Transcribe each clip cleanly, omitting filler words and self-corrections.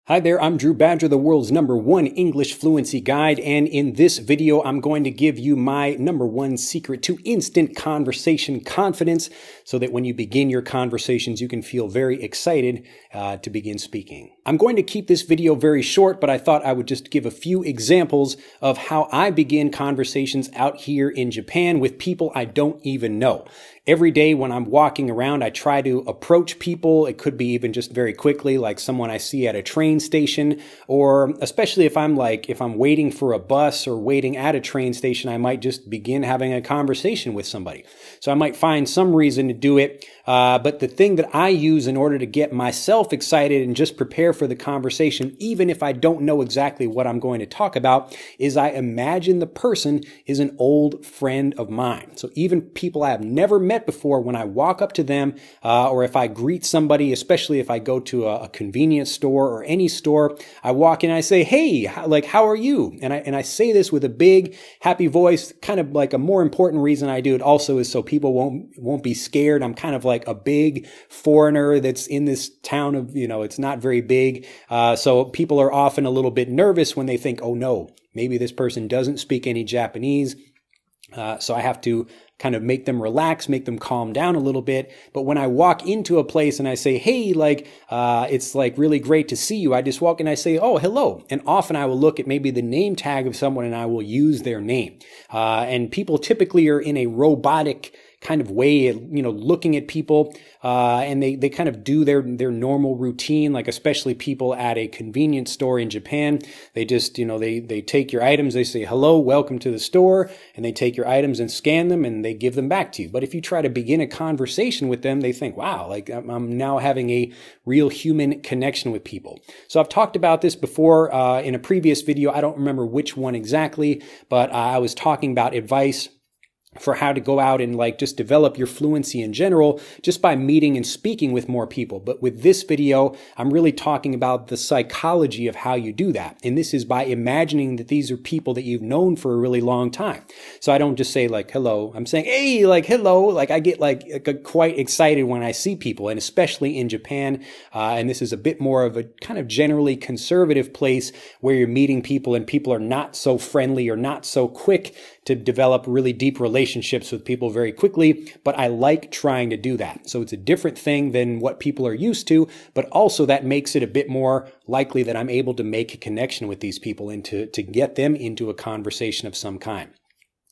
Hi there, I'm Drew Badger, the world's #1 English fluency guide, and in this video, I'm going to give you my #1 secret to instant conversation confidence so that when you begin your conversations, you can feel very excited to begin speaking. I'm going to keep this video very short, but I thought I would just give a few examples of how I begin conversations out here in Japan with people I don't even know. Every day when I'm walking around, I try to approach people. It could be even just very quickly, like someone I see at a train station, or especially if I'm waiting for a bus or waiting at a train station, I might just begin having a conversation with somebody. So I might find some reason to do it. But the thing that I use in order to get myself excited and just prepare for the conversation, even if I don't know exactly what I'm going to talk about, is I imagine the person is an old friend of mine. So even people I have never met before, when I walk up to them, or if I greet somebody, especially if I go to a convenience store or any store, I walk in and I say, "Hey, how are you?" And I say this with a big, happy voice. Kind of like a more important reason I do it also is so people won't be scared. I'm kind of like a big foreigner that's in this town of, it's not very big. So people are often a little bit nervous when they think, oh no, maybe this person doesn't speak any Japanese. So I have to kind of make them relax, make them calm down a little bit. But when I walk into a place and I say, "Hey, it's really great to see you," I just walk and I say, "Oh, hello." And often I will look at maybe the name tag of someone and I will use their name. And people typically are in a robotic kind of way, looking at people, and they kind of do their normal routine, like especially people at a convenience store in Japan. They just, they take your items, they say, "Hello, welcome to the store," and they take your items and scan them and they give them back to you. But if you try to begin a conversation with them, they think, wow, I'm now having a real human connection with people. So I've talked about this before in a previous video. I don't remember which one exactly, but I was talking about advice for how to go out and just develop your fluency in general just by meeting and speaking with more people. But with this video, I'm really talking about the psychology of how you do that. And this is by imagining that these are people that you've known for a really long time. So I don't just say hello. I'm saying, "Hey, hello." I get quite excited when I see people, and especially in Japan. And this is a bit more of a kind of generally conservative place where you're meeting people and people are not so friendly or not so quick to develop really deep relationships with people very quickly, but I like trying to do that. So it's a different thing than what people are used to, but also that makes it a bit more likely that I'm able to make a connection with these people and to get them into a conversation of some kind.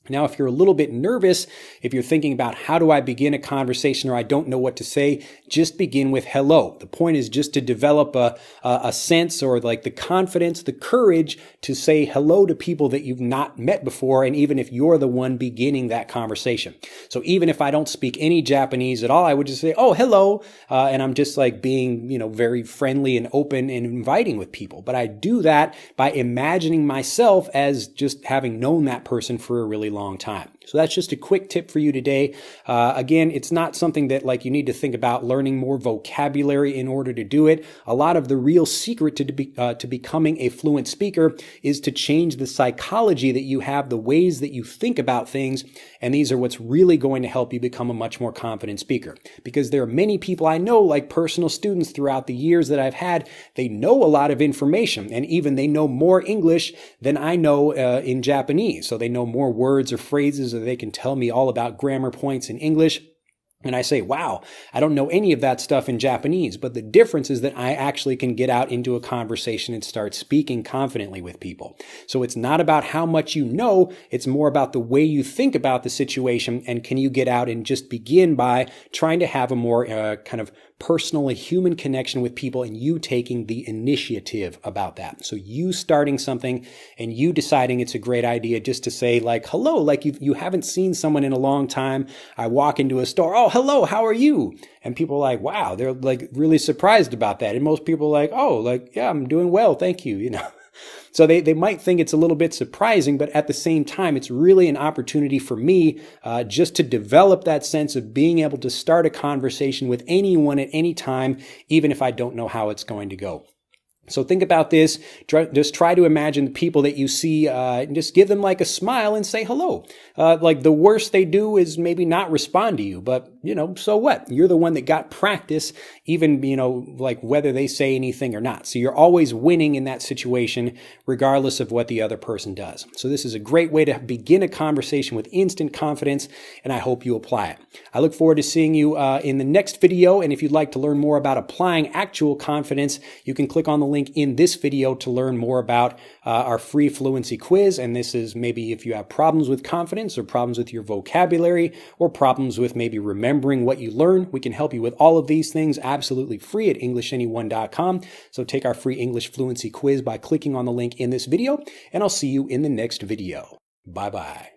Now, if you're a little bit nervous, if you're thinking about how do I begin a conversation or I don't know what to say, just begin with hello. The point is just to develop a sense or the confidence, the courage to say hello to people that you've not met before, and even if you're the one beginning that conversation. So even if I don't speak any Japanese at all, I would just say, "Oh, hello," and I'm just being, very friendly and open and inviting with people. But I do that by imagining myself as just having known that person for a really long time. So that's just a quick tip for you today. Again, it's not something that you need to think about learning more vocabulary in order to do it. A lot of the real secret to becoming a fluent speaker is to change the psychology that you have, the ways that you think about things, and these are what's really going to help you become a much more confident speaker. Because there are many people I know, like personal students throughout the years that I've had, they know a lot of information, and even they know more English than I know in Japanese. So they know more words or phrases, or they can tell me all about grammar points in English. And I say, wow, I don't know any of that stuff in Japanese, but the difference is that I actually can get out into a conversation and start speaking confidently with people. So it's not about how much you know, it's more about the way you think about the situation, and can you get out and just begin by trying to have a more kind of personal, human connection with people, and you taking the initiative about that. So you starting something and you deciding it's a great idea just to say hello, you haven't seen someone in a long time. I walk into a store, "Oh, hello, how are you?" And people are wow, they're really surprised about that. And most people are "Oh, yeah, I'm doing well, thank you," So they might think it's a little bit surprising, but at the same time, it's really an opportunity for me just to develop that sense of being able to start a conversation with anyone at any time, even if I don't know how it's going to go. So think about this. Just try to imagine the people that you see, and just give them a smile and say hello. The worst they do is maybe not respond to you, but so what? You're the one that got practice, even, like whether they say anything or not. So you're always winning in that situation, regardless of what the other person does. So this is a great way to begin a conversation with instant confidence, and I hope you apply it. I look forward to seeing you in the next video. And if you'd like to learn more about applying actual confidence, you can click on the link in this video to learn more about our free fluency quiz. And this is maybe if you have problems with confidence or problems with your vocabulary or problems with maybe remembering what you learn, we can help you with all of these things absolutely free at EnglishAnyone.com. So take our free English fluency quiz by clicking on the link in this video, and I'll see you in the next video. Bye-bye.